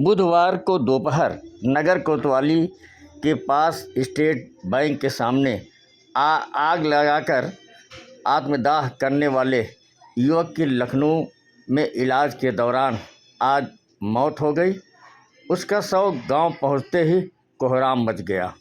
बुधवार को दोपहर नगर कोतवाली के पास स्टेट बैंक के सामने आग लगाकर आत्मदाह करने वाले युवक की लखनऊ में इलाज के दौरान आज मौत हो गई। उसका शव गांव पहुंचते ही कोहराम मच गया।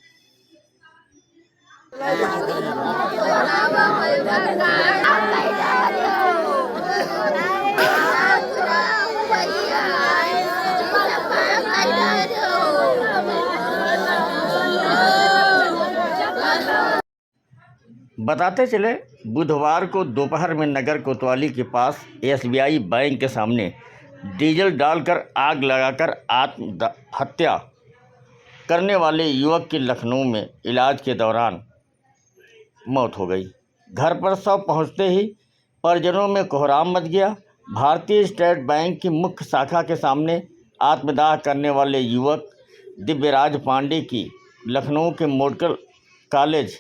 बताते चले, बुधवार को दोपहर में नगर कोतवाली के पास एसबीआई बैंक के सामने डीजल डालकर आग लगाकर आत्महत्या करने वाले युवक की लखनऊ में इलाज के दौरान मौत हो गई। घर पर शव पहुंचते ही परिजनों में कोहराम मच गया। भारतीय स्टेट बैंक की मुख्य शाखा के सामने आत्मदाह करने वाले युवक दिव्यराज पांडे की लखनऊ के मेडिकल कॉलेज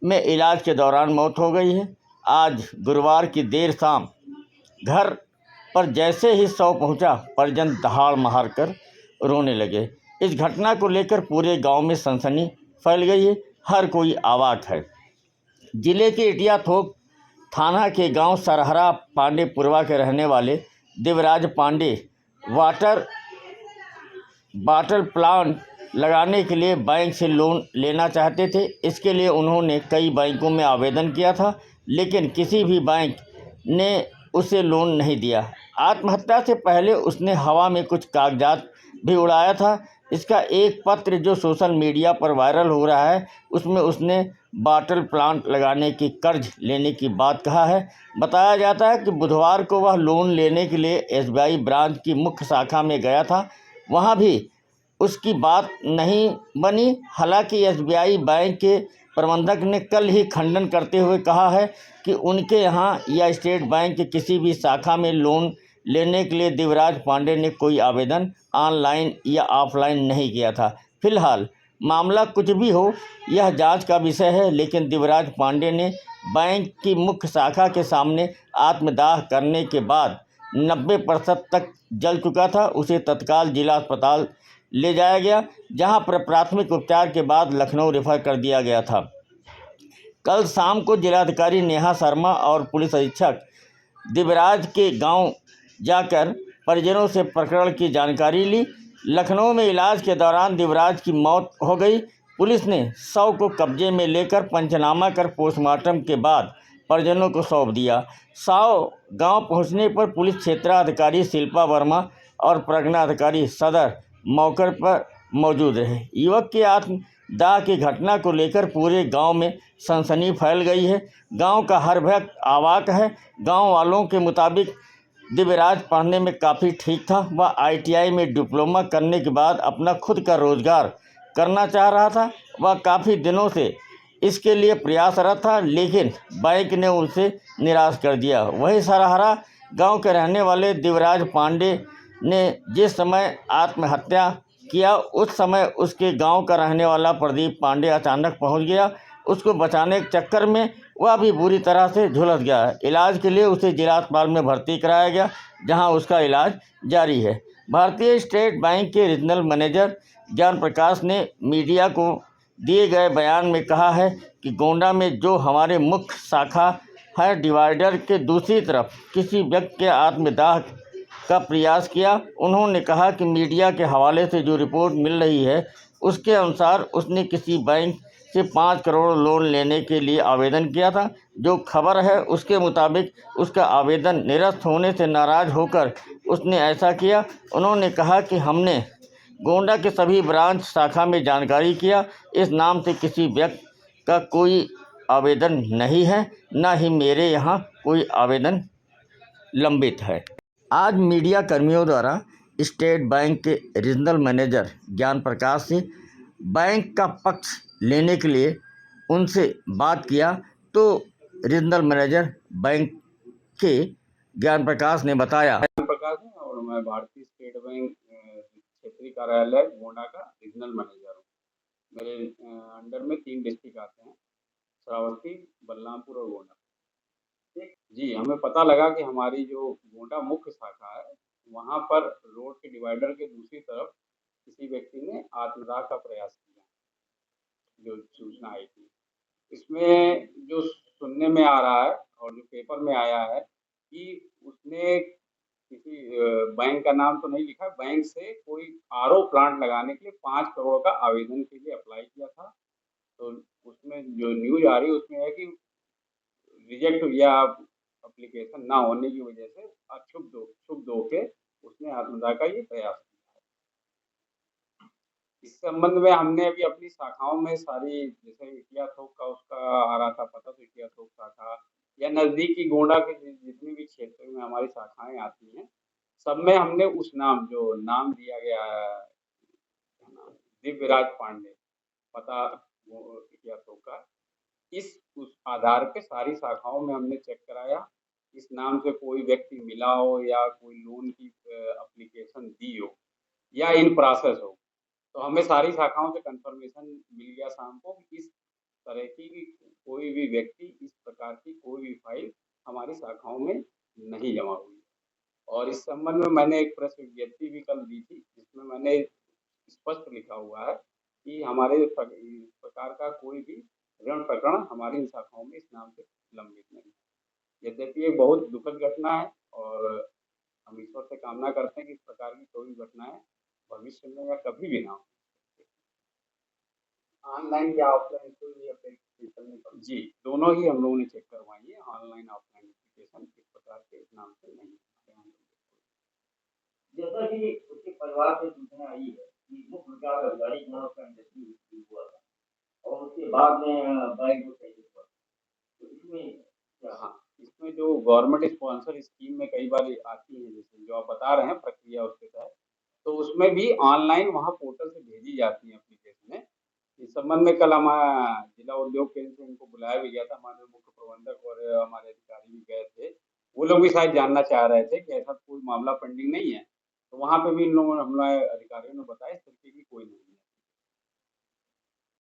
में इलाज के दौरान मौत हो गई है। आज गुरुवार की देर शाम घर पर जैसे ही शव पहुंचा, परिजन दहाड़ मार कर रोने लगे। इस घटना को लेकर पूरे गांव में सनसनी फैल गई है। हर कोई अवाक है। जिले के इटिया थोक थाना के गांव सरहरा पांडेपुरवा के रहने वाले दिव्यराज पांडे वाटर प्लांट लगाने के लिए बैंक से लोन लेना चाहते थे। इसके लिए उन्होंने कई बैंकों में आवेदन किया था, लेकिन किसी भी बैंक ने उसे लोन नहीं दिया। आत्महत्या से पहले उसने हवा में कुछ कागजात भी उड़ाया था। इसका एक पत्र जो सोशल मीडिया पर वायरल हो रहा है, उसमें उसने वाटर प्लांट लगाने की कर्ज लेने की बात कहा है। बताया जाता है कि बुधवार को वह लोन लेने के लिए एसबीआई ब्रांच की मुख्य शाखा में गया था। वहां भी उसकी बात नहीं बनी। हालांकि एसबीआई बैंक के प्रबंधक ने कल ही खंडन करते हुए कहा है कि उनके यहां या स्टेट बैंक के किसी भी शाखा में लोन लेने के लिए दिव्यराज पांडे ने कोई आवेदन ऑनलाइन या ऑफलाइन नहीं किया था। फिलहाल मामला कुछ भी हो, यह जांच का विषय है, लेकिन दिव्यराज पांडे ने बैंक की मुख्य शाखा के सामने आत्मदाह करने के बाद 90% तक जल चुका था। उसे तत्काल जिला अस्पताल ले जाया गया, जहां पर प्राथमिक उपचार के बाद लखनऊ रेफर कर दिया गया था। कल शाम को जिलाधिकारी नेहा शर्मा और पुलिस अधीक्षक दिव्यराज के गांव जाकर परिजनों से प्रकरण की जानकारी ली। लखनऊ में इलाज के दौरान दिव्यराज की मौत हो गई। पुलिस ने शव को कब्जे में लेकर पंचनामा कर पोस्टमार्टम के बाद परिजनों को सौंप दिया। शव गांव पहुंचने पर पुलिस क्षेत्राधिकारी शिल्पा वर्मा और प्रज्ञा अधिकारी सदर मौके पर मौजूद रहे। युवक के आत्मदाह की घटना को लेकर पूरे गांव में सनसनी फैल गई है। गांव का हर व्यक्ति अवाक है। गांव वालों के मुताबिक दिव्यराज पढ़ने में काफ़ी ठीक था। वह आईटीआई में डिप्लोमा करने के बाद अपना खुद का रोजगार करना चाह रहा था। वह काफ़ी दिनों से इसके लिए प्रयासरत था, लेकिन बैंक ने उसे निराश कर दिया। वही सरहरा गांव के रहने वाले दिव्यराज पांडे ने जिस समय आत्महत्या किया, उस समय उसके गांव का रहने वाला प्रदीप पांडे अचानक पहुंच गया। उसको बचाने के चक्कर में वह भी बुरी तरह से झुलस गया। इलाज के लिए उसे जिला अस्पताल में भर्ती कराया गया, जहां उसका इलाज जारी है। भारतीय स्टेट बैंक के रीजनल मैनेजर ज्ञान प्रकाश ने मीडिया को दिए गए बयान में कहा है कि गोंडा में जो हमारे मुख्य शाखा है, डिवाइडर के दूसरी तरफ किसी व्यक्ति के आत्मदाह का प्रयास किया। उन्होंने कहा कि मीडिया के हवाले से जो रिपोर्ट मिल रही है, उसके अनुसार उसने किसी बैंक से 5 करोड़ लोन लेने के लिए आवेदन किया था। जो खबर है उसके मुताबिक उसका आवेदन निरस्त होने से नाराज होकर उसने ऐसा किया। उन्होंने कहा कि हमने गोंडा के सभी ब्रांच शाखा में जानकारी किया। इस नाम से किसी व्यक्ति का कोई आवेदन नहीं है, न ही मेरे यहाँ कोई आवेदन लंबित है। आज मीडिया कर्मियों द्वारा स्टेट बैंक के रीजनल मैनेजर ज्ञान प्रकाश से बैंक का पक्ष लेने के लिए उनसे बात किया, तो रीजनल मैनेजर बैंक के ज्ञान प्रकाश ने बताया। प्रकाश है और मैं भारतीय स्टेट बैंक क्षेत्रीय कार्यालय गोंडा का रीजनल मैनेजर हूँ। मेरे अंडर में 3 डिस्ट्रिक्ट आते हैं, श्रावस्ती, बलरामपुर और गोंडा। जी, हमें पता लगा कि हमारी जो गोंडा मुख्य शाखा है, वहाँ पर रोड के डिवाइडर के दूसरी तरफ किसी व्यक्ति ने आत्मदाह का प्रयास किया, जो सूचना आई थी। इसमें जो सुनने में आ रहा है और जो पेपर में आया है कि उसने किसी बैंक का नाम तो नहीं लिखा, बैंक से कोई आरओ प्लांट लगाने के लिए 5 करोड़ का आवेदन के लिए अप्लाई किया था। तो उसमें जो न्यूज़ आ रही है उसमें है कि रिजेक्ट या एप्लीकेशन ना होने की वजह से क्षुब्ध होके उसने आत्मदाह का ये प्रयास किया। इस संबंध में हमने अभी अपनी शाखाओं में सारी, जैसे इटिया थोक का उसका आ रहा था पता, तो इटिया थोक शाखा या नजदीकी गोंडा के जितनी भी क्षेत्र में हमारी शाखाएं आती हैं, सब में हमने उस नाम, जो नाम दिया गया है दिव्यराज पांडे, पता वो इटिया थोक का, उस आधार पे सारी शाखाओं में हमने चेक कराया। इस नाम से कोई व्यक्ति मिला हो या कोई लोन की एप्लीकेशन दी हो या इन प्रोसेस हो, तो हमें सारी शाखाओं से कंफर्मेशन मिल गया शाम को कि इस तरह की कोई भी व्यक्ति इस प्रकार की कोई भी फाइल हमारी शाखाओं में नहीं जमा हुई। और इस संबंध में मैंने एक प्रेस विज्ञप्ति भी कल दी थी, जिसमें मैंने स्पष्ट लिखा हुआ है कि हमारे इस प्रकार का कोई भी ऋण प्रकरण हमारी शाखाओं में इस नाम से लंबित नहीं है। यद्यपि ये बहुत दुखद घटना है और हम ईश्वर से कामना करते हैं कि इस प्रकार की कोई घटनाएं भविष्य में या कभी भी ना हो। ऑनलाइन या ऑफलाइन कोई एप्लीकेशन में जी, दोनों ही हम लोगों ने चेक करवाई है, ऑनलाइन ऑफलाइन एप्लीकेशन इस प्रकार के इस नाम से नहीं है। जैसा कि उसके परिवार से सूचना आई है कि मुख्य विकास अधिकारी के नाम का इंडस्ट्री हुआ था और उसके बाद में बैंक को चाहिए हुआ, तो इसमें हाँ, इसमें जो गवर्नमेंट स्पॉन्सर स्कीम में कई बार आती है, जैसे जो आप बता रहे हैं प्रक्रिया उसके तहत, तो उसमें भी ऑनलाइन वहाँ पोर्टल से भेजी जाती है एप्लीकेशनें। इस संबंध में कल हमारा जिला उद्योग केंद्र से इनको बुलाया भी गया था, हमारे मुख्य प्रबंधक और हमारे अधिकारी भी गए थे। वो लोग भी शायद जानना चाह रहे थे कि ऐसा कोई मामला पेंडिंग नहीं है, तो वहाँ पे भी इन लोगों ने, हम लोग अधिकारियों ने बताया इस